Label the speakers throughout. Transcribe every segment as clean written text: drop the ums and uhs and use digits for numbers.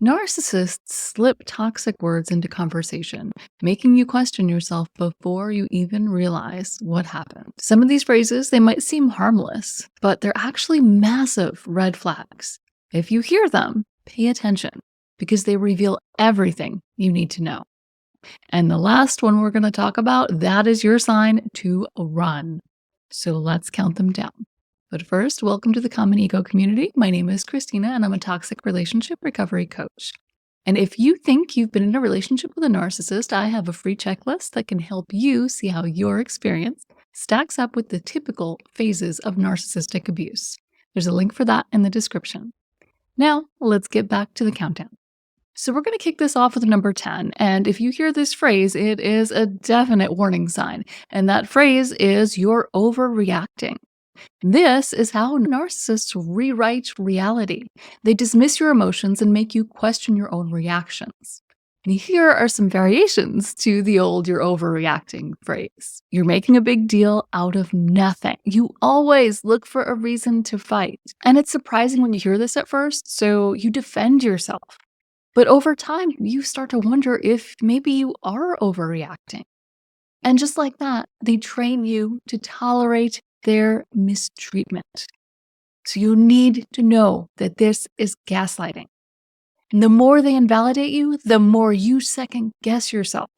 Speaker 1: Narcissists slip toxic words into conversation, making you question yourself before you even realize what happened. Some of these phrases, they might seem harmless, but they're actually massive red flags. If you hear them, pay attention because they reveal everything you need to know. And the last one we're going to talk about, that is your sign to run. So let's count them down. But first, welcome to the Common Ego community. My name is Christina, and I'm a toxic relationship recovery coach. And if you think you've been in a relationship with a narcissist, I have a free checklist that can help you see how your experience stacks up with the typical phases of narcissistic abuse. There's a link for that in the description. Now, let's get back to the countdown. So we're going to kick this off with number 10. And if you hear this phrase, it is a definite warning sign. And that phrase is you're overreacting. This is how narcissists rewrite reality. They dismiss your emotions and make you question your own reactions. And here are some variations to the old "you're overreacting" phrase. You're making a big deal out of nothing. You always look for a reason to fight. And it's surprising when you hear this at first, so you defend yourself. But over time, you start to wonder if maybe you are overreacting. And just like that, they train you to tolerate their mistreatment. So you need to know that this is gaslighting. And the more they invalidate you, the more you second guess yourself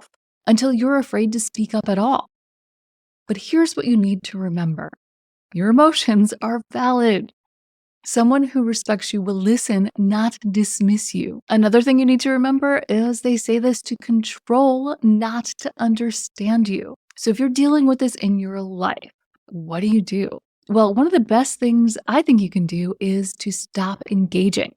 Speaker 1: until you're afraid to speak up at all. But here's what you need to remember. Your emotions are valid. Someone who respects you will listen, not dismiss you. Another thing you need to remember is they say this to control, not to understand you. So if you're dealing with this in your life, what do? Well, one of the best things I think you can do is to stop engaging.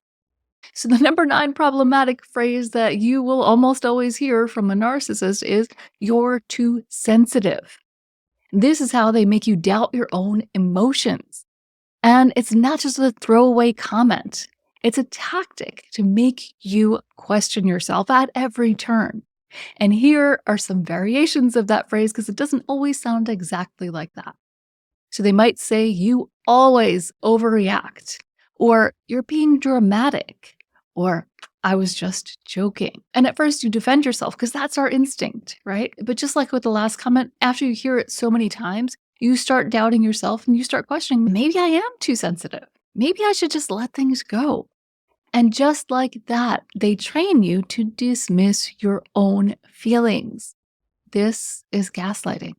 Speaker 1: So the number 9 problematic phrase that you will almost always hear from a narcissist is "you're too sensitive." This is how they make you doubt your own emotions. And it's not just a throwaway comment. It's a tactic to make you question yourself at every turn. And here are some variations of that phrase because it doesn't always sound exactly like that. So they might say, "you always overreact," or "you're being dramatic," or "I was just joking." And at first you defend yourself because that's our instinct, right? But just like with the last comment, after you hear it so many times, you start doubting yourself and you start questioning, maybe I am too sensitive. Maybe I should just let things go. And just like that, they train you to dismiss your own feelings. This is gaslighting.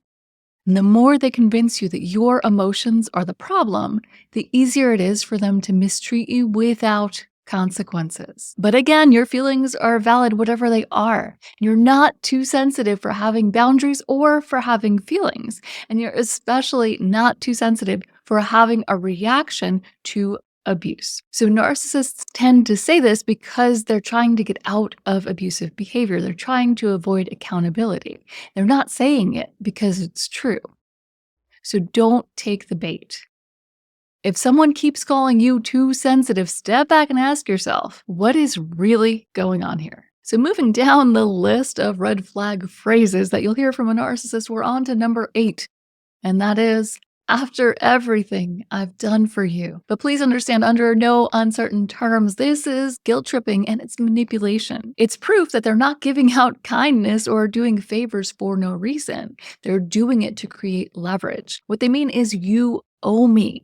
Speaker 1: And the more they convince you that your emotions are the problem, the easier it is for them to mistreat you without consequences. But again, your feelings are valid, whatever they are. You're not too sensitive for having boundaries or for having feelings. And you're especially not too sensitive for having a reaction to abuse. So narcissists tend to say this because they're trying to get out of abusive behavior. They're trying to avoid accountability. They're not saying it because it's true. So don't take the bait. If someone keeps calling you too sensitive, step back and ask yourself, what is really going on here? So moving down the list of red flag phrases that you'll hear from a narcissist, we're on to number 8. And that is, "after everything I've done for you." But please understand, under no uncertain terms, this is guilt tripping and it's manipulation. It's proof that they're not giving out kindness or doing favors for no reason. They're doing it to create leverage. What they mean is, you owe me.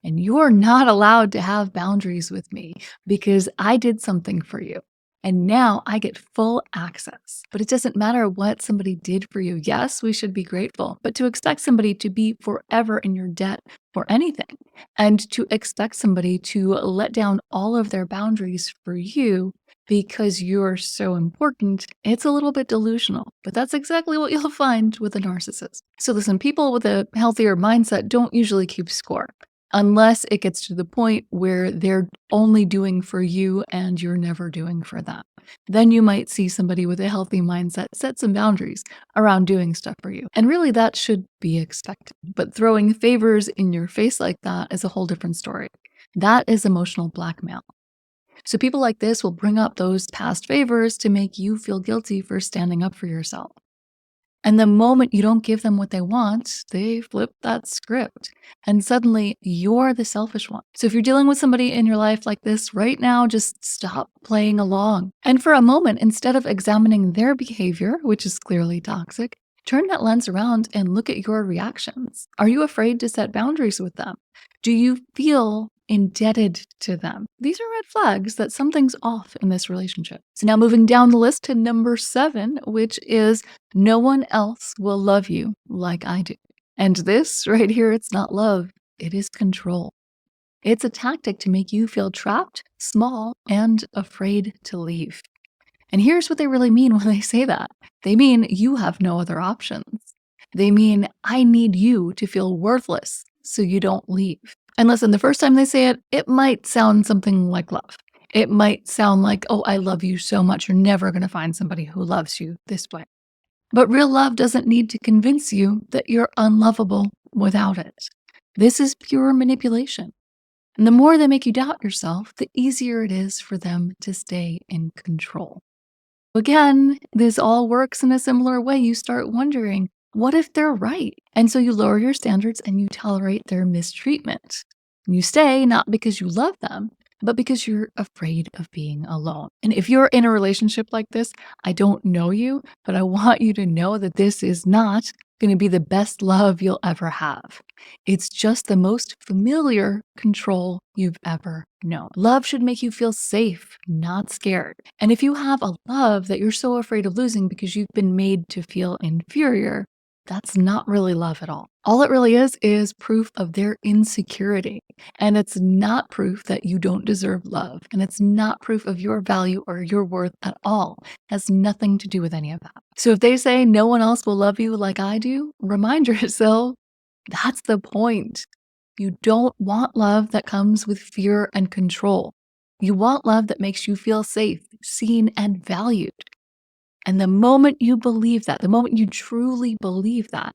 Speaker 1: And you're not allowed to have boundaries with me because I did something for you. And now I get full access. But it doesn't matter what somebody did for you. Yes, we should be grateful. But to expect somebody to be forever in your debt for anything, and to expect somebody to let down all of their boundaries for you because you're so important, it's a little bit delusional. But that's exactly what you'll find with a narcissist. So listen, people with a healthier mindset don't usually keep score, unless it gets to the point where they're only doing for you and you're never doing for them. Then you might see somebody with a healthy mindset set some boundaries around doing stuff for you. And really, that should be expected. But throwing favors in your face like that is a whole different story. That is emotional blackmail. So people like this will bring up those past favors to make you feel guilty for standing up for yourself. And the moment you don't give them what they want, they flip that script. And suddenly you're the selfish one. So if you're dealing with somebody in your life like this right now, just stop playing along. And for a moment, instead of examining their behavior, which is clearly toxic, turn that lens around and look at your reactions. Are you afraid to set boundaries with them? Do you feel indebted to them? These are red flags that something's off in this relationship. So now moving down the list to number 7, which is no one else will love you like I do. And this right here, it's not love, it is control. It's a tactic to make you feel trapped, small, and afraid to leave. And here's what they really mean when they say that. They mean you have no other options. They mean I need you to feel worthless so you don't leave. And listen, the first time they say it, it might sound something like love. It might sound like, oh, I love you so much. You're never going to find somebody who loves you this way. But real love doesn't need to convince you that you're unlovable without it. This is pure manipulation. And the more they make you doubt yourself, the easier it is for them to stay in control. Again, this all works in a similar way. You start wondering, what if they're right? And so you lower your standards and you tolerate their mistreatment. You stay not because you love them, but because you're afraid of being alone. And if you're in a relationship like this, I don't know you, but I want you to know that this is not going to be the best love you'll ever have. It's just the most familiar control you've ever known. Love should make you feel safe, not scared. And if you have a love that you're so afraid of losing because you've been made to feel inferior, that's not really love at all. All it really is proof of their insecurity. And it's not proof that you don't deserve love. And it's not proof of your value or your worth at all. It has nothing to do with any of that. So if they say no one else will love you like I do, remind yourself that's the point. You don't want love that comes with fear and control. You want love that makes you feel safe, seen, and valued. And the moment you believe that, the moment you truly believe that,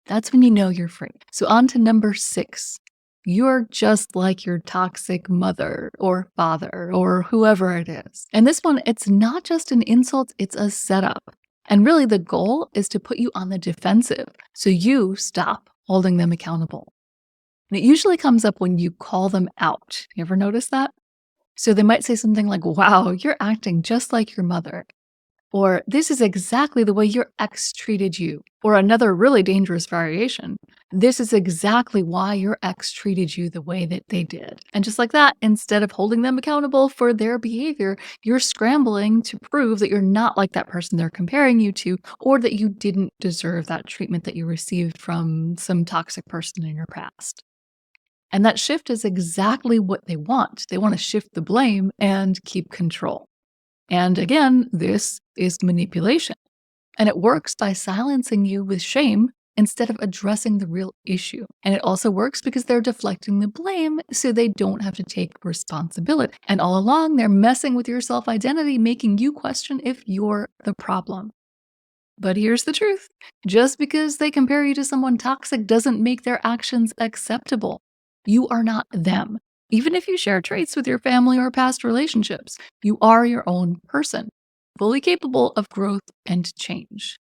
Speaker 1: that's when you know you're free. So on to number 6. You're just like your toxic mother or father or whoever it is. And this one, it's not just an insult, it's a setup. And really the goal is to put you on the defensive so you stop holding them accountable. And it usually comes up when you call them out. You ever notice that? So they might say something like, wow, you're acting just like your mother. Or this is exactly the way your ex treated you. Or another really dangerous variation. This is exactly why your ex treated you the way that they did. And just like that, instead of holding them accountable for their behavior, you're scrambling to prove that you're not like that person they're comparing you to, or that you didn't deserve that treatment that you received from some toxic person in your past. And that shift is exactly what they want. They want to shift the blame and keep control. And again, this is manipulation. And it works by silencing you with shame instead of addressing the real issue. And it also works because they're deflecting the blame so they don't have to take responsibility. And all along, they're messing with your self-identity, making you question if you're the problem. But here's the truth. Just because they compare you to someone toxic doesn't make their actions acceptable. You are not them. Even if you share traits with your family or past relationships, you are your own person, fully capable of growth and change.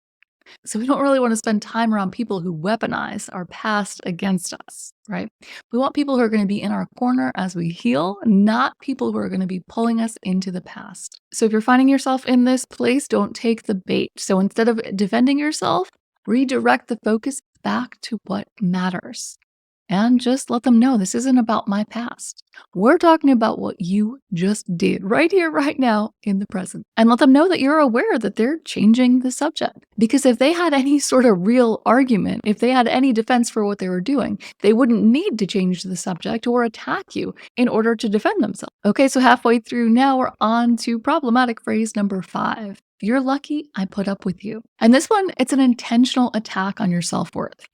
Speaker 1: So we don't really want to spend time around people who weaponize our past against us, right? We want people who are going to be in our corner as we heal, not people who are going to be pulling us into the past. So if you're finding yourself in this place, don't take the bait. So instead of defending yourself, redirect the focus back to what matters. And just let them know this isn't about my past. We're talking about what you just did right here, right now, in the present. And let them know that you're aware that they're changing the subject. Because if they had any sort of real argument, if they had any defense for what they were doing, they wouldn't need to change the subject or attack you in order to defend themselves. Okay, so halfway through now, we're on to problematic phrase number 5. If you're lucky, I put up with you. And this one, it's an intentional attack on your self-worth.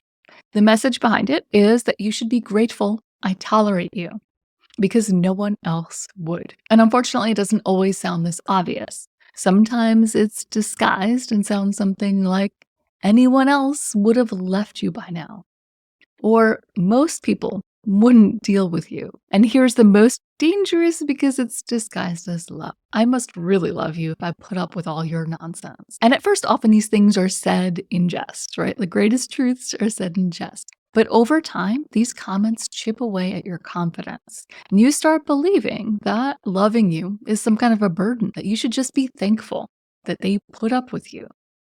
Speaker 1: The message behind it is that you should be grateful I tolerate you because no one else would. And unfortunately, it doesn't always sound this obvious. Sometimes it's disguised and sounds something like anyone else would have left you by now. Or most people wouldn't deal with you. And here's the most dangerous because it's disguised as love. I must really love you if I put up with all your nonsense. And at first, often these things are said in jest, right? The greatest truths are said in jest. But over time, these comments chip away at your confidence. And you start believing that loving you is some kind of a burden, that you should just be thankful that they put up with you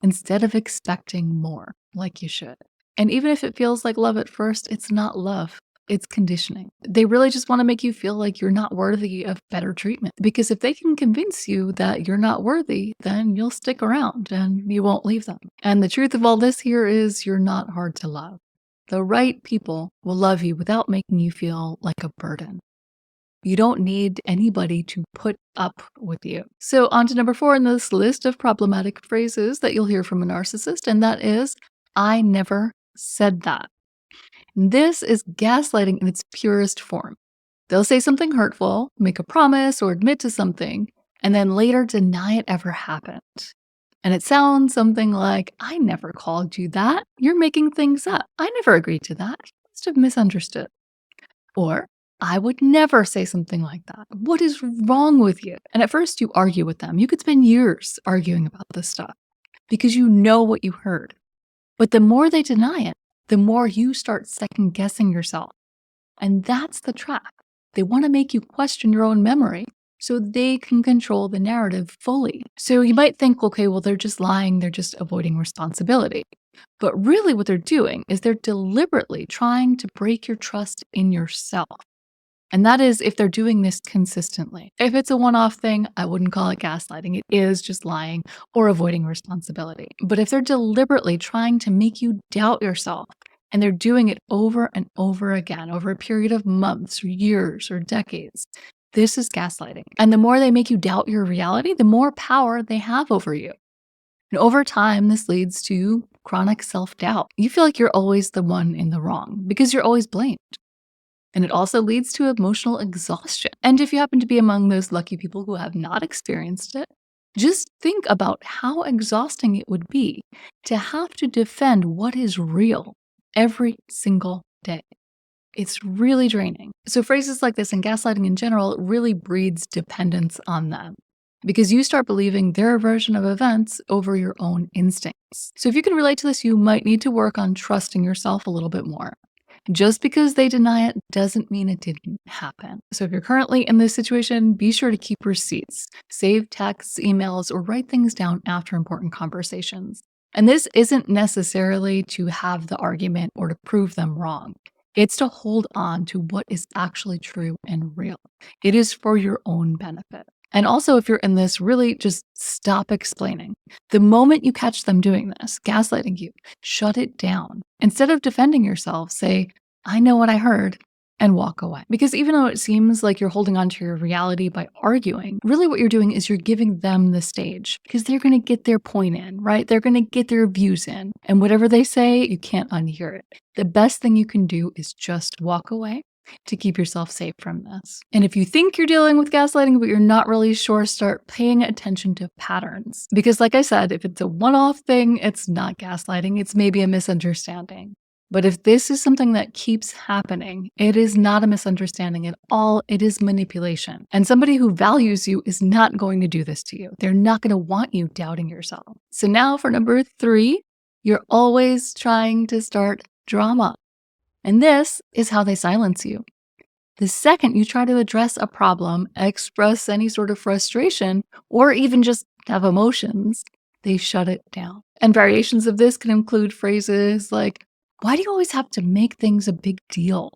Speaker 1: instead of expecting more like you should. And even if it feels like love at first, it's not love. It's conditioning. They really just want to make you feel like you're not worthy of better treatment. Because if they can convince you that you're not worthy, then you'll stick around and you won't leave them. And the truth of all this here is you're not hard to love. The right people will love you without making you feel like a burden. You don't need anybody to put up with you. So on to number 4 in this list of problematic phrases that you'll hear from a narcissist, and that is, I never said that. This is gaslighting in its purest form. They'll say something hurtful, make a promise, or admit to something, and then later deny it ever happened. And it sounds something like, I never called you that. You're making things up. I never agreed to that. You must have misunderstood. Or, I would never say something like that. What is wrong with you? And at first you argue with them. You could spend years arguing about this stuff because you know what you heard. But the more they deny it, the more you start second guessing yourself. And that's the trap. They want to make you question your own memory so they can control the narrative fully. So you might think, okay, well, they're just lying. They're just avoiding responsibility. But really what they're doing is they're deliberately trying to break your trust in yourself. And that is if they're doing this consistently. If it's a one-off thing, I wouldn't call it gaslighting. It is just lying or avoiding responsibility. But if they're deliberately trying to make you doubt yourself, and they're doing it over and over again over a period of months or years or decades, this is gaslighting. And the more they make you doubt your reality, the more power they have over you. And over time, this leads to chronic self-doubt. You feel like you're always the one in the wrong because you're always blamed. And it also leads to emotional exhaustion. And if you happen to be among those lucky people who have not experienced it, just think about how exhausting it would be to have to defend what is real every single day. It's really draining. So phrases like this and gaslighting in general really breeds dependence on them because you start believing their version of events over your own instincts. So if you can relate to this, you might need to work on trusting yourself a little bit more. Just because they deny it doesn't mean it didn't happen. So if you're currently in this situation, be sure to keep receipts, save texts, emails, or write things down after important conversations. And this isn't necessarily to have the argument or to prove them wrong. It's to hold on to what is actually true and real. It is for your own benefit. And also, if you're in this, really just stop explaining. The moment you catch them doing this, gaslighting you, shut it down. Instead of defending yourself, say, I know what I heard, and walk away. Because even though it seems like you're holding on to your reality by arguing, really what you're doing is you're giving them the stage because they're going to get their point in, right? They're going to get their views in. And whatever they say, you can't unhear it. The best thing you can do is just walk away to keep yourself safe from this. And if you think you're dealing with gaslighting, but you're not really sure, start paying attention to patterns. Because like I said, if it's a one-off thing, it's not gaslighting, it's maybe a misunderstanding. But if this is something that keeps happening, it is not a misunderstanding at all, it is manipulation. And somebody who values you is not going to do this to you. They're not going to want you doubting yourself. So now for number 3, you're always trying to start drama. And this is how they silence you. The second you try to address a problem, express any sort of frustration, or even just have emotions, they shut it down. And variations of this can include phrases like, why do you always have to make things a big deal?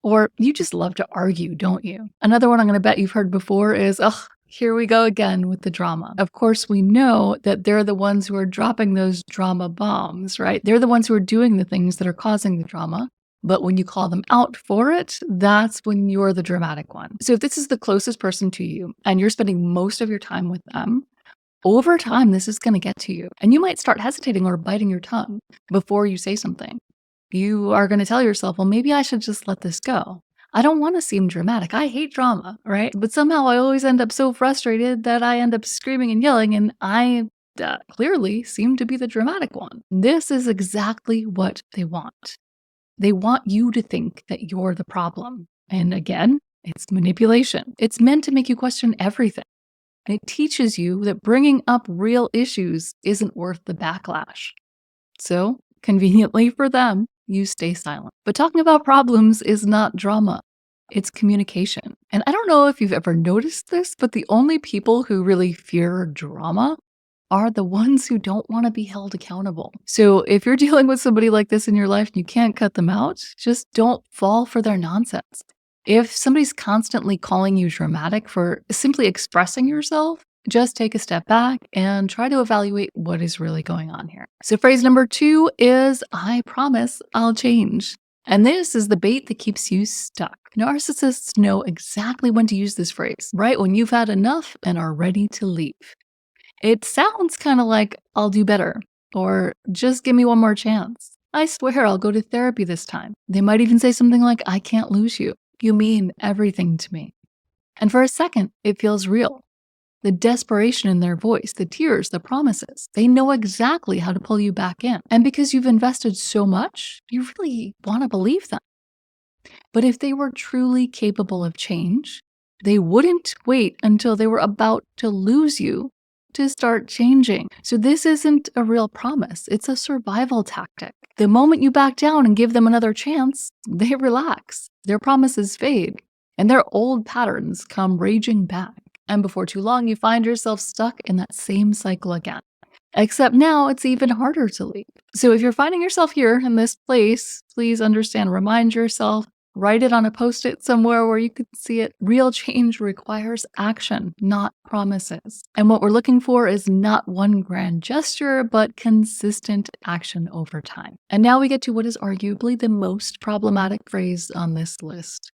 Speaker 1: Or you just love to argue, don't you? Another one I'm going to bet you've heard before is, ugh, here we go again with the drama. Of course, we know that they're the ones who are dropping those drama bombs, right? They're the ones who are doing the things that are causing the drama. But when you call them out for it, that's when you're the dramatic one. So if this is the closest person to you and you're spending most of your time with them, over time, this is going to get to you. And you might start hesitating or biting your tongue before you say something. You are going to tell yourself, well, maybe I should just let this go. I don't want to seem dramatic. I hate drama, right? But somehow I always end up so frustrated that I end up screaming and yelling, and I clearly seem to be the dramatic one. This is exactly what they want. They want you to think that you're the problem. And again, it's manipulation. It's meant to make you question everything. And it teaches you that bringing up real issues isn't worth the backlash. So, conveniently for them, you stay silent. But talking about problems is not drama, it's communication. And I don't know if you've ever noticed this, but the only people who really fear drama are the ones who don't want to be held accountable. So if you're dealing with somebody like this in your life and you can't cut them out, just don't fall for their nonsense. If somebody's constantly calling you dramatic for simply expressing yourself, just take a step back and try to evaluate what is really going on here. So phrase number 2 is, I promise I'll change. And this is the bait that keeps you stuck. Narcissists know exactly when to use this phrase, right when you've had enough and are ready to leave. It sounds kind of like, I'll do better, or just give me one more chance. I swear I'll go to therapy this time. They might even say something like, I can't lose you. You mean everything to me. And for a second, it feels real. The desperation in their voice, the tears, the promises, they know exactly how to pull you back in. And because you've invested so much, you really want to believe them. But if they were truly capable of change, they wouldn't wait until they were about to lose you to start changing. So this isn't a real promise. It's a survival tactic. The moment you back down and give them another chance, they relax. Their promises fade, and their old patterns come raging back. And before too long, you find yourself stuck in that same cycle again. Except now it's even harder to leave. So if you're finding yourself here in this place, please understand, remind yourself, write it on a Post-it somewhere where you can see it. Real change requires action, not promises. And what we're looking for is not one grand gesture, but consistent action over time. And now we get to what is arguably the most problematic phrase on this list.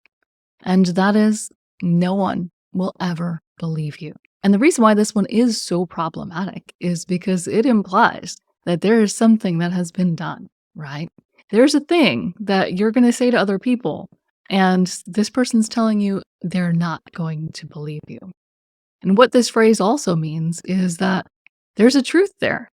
Speaker 1: And that is, no one will ever believe you. And the reason why this one is so problematic is because it implies that there is something that has been done, right? There's a thing that you're going to say to other people, and this person's telling you they're not going to believe you. And what this phrase also means is that there's a truth there.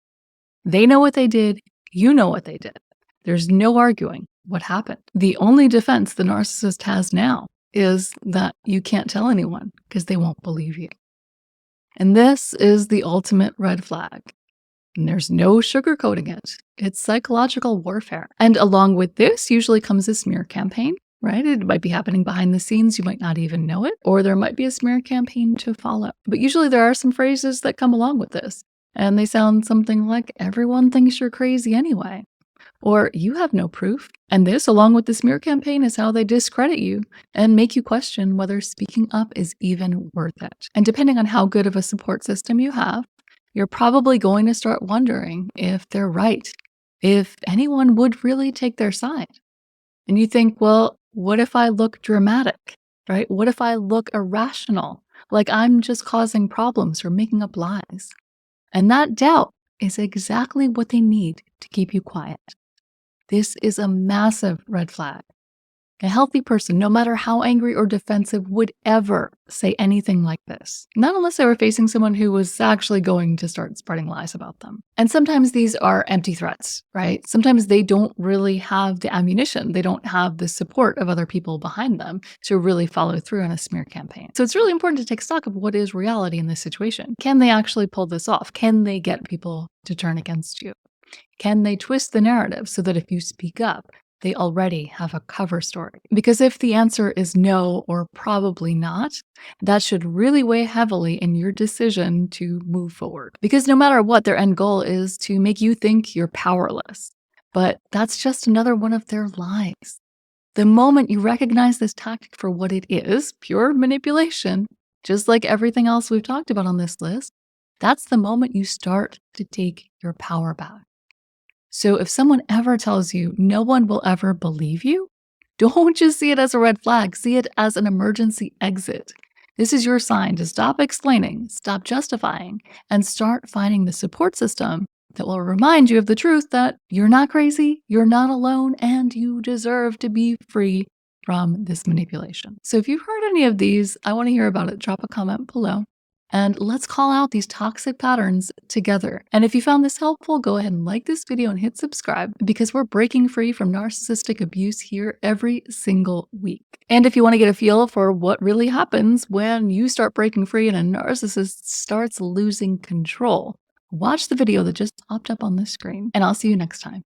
Speaker 1: They know what they did. You know what they did. There's no arguing what happened. The only defense the narcissist has now is that you can't tell anyone because they won't believe you. And this is the ultimate red flag. And there's no sugarcoating it. It's psychological warfare. And along with this usually comes a smear campaign, right? It might be happening behind the scenes. You might not even know it, or there might be a smear campaign to follow. But usually there are some phrases that come along with this. And they sound something like, everyone thinks you're crazy anyway. Or you have no proof. And this, along with the smear campaign, is how they discredit you and make you question whether speaking up is even worth it. And depending on how good of a support system you have, you're probably going to start wondering if they're right, if anyone would really take their side. And you think, well, what if I look dramatic, right? What if I look irrational, like I'm just causing problems or making up lies? And that doubt is exactly what they need to keep you quiet. This is a massive red flag. A healthy person, no matter how angry or defensive, would ever say anything like this. Not unless they were facing someone who was actually going to start spreading lies about them. And sometimes these are empty threats, right? Sometimes they don't really have the ammunition. They don't have the support of other people behind them to really follow through on a smear campaign. So it's really important to take stock of what is reality in this situation. Can they actually pull this off? Can they get people to turn against you? Can they twist the narrative so that if you speak up, they already have a cover story? Because if the answer is no or probably not, that should really weigh heavily in your decision to move forward. Because no matter what, their end goal is to make you think you're powerless. But that's just another one of their lies. The moment you recognize this tactic for what it is, pure manipulation, just like everything else we've talked about on this list, that's the moment you start to take your power back. So if someone ever tells you no one will ever believe you, don't just see it as a red flag, see it as an emergency exit. This is your sign to stop explaining, stop justifying, and start finding the support system that will remind you of the truth that you're not crazy, you're not alone, and you deserve to be free from this manipulation. So if you've heard any of these, I want to hear about it. Drop a comment below. And let's call out these toxic patterns together. And if you found this helpful, go ahead and like this video and hit subscribe because we're breaking free from narcissistic abuse here every single week. And if you want to get a feel for what really happens when you start breaking free and a narcissist starts losing control, watch the video that just popped up on the screen. And I'll see you next time.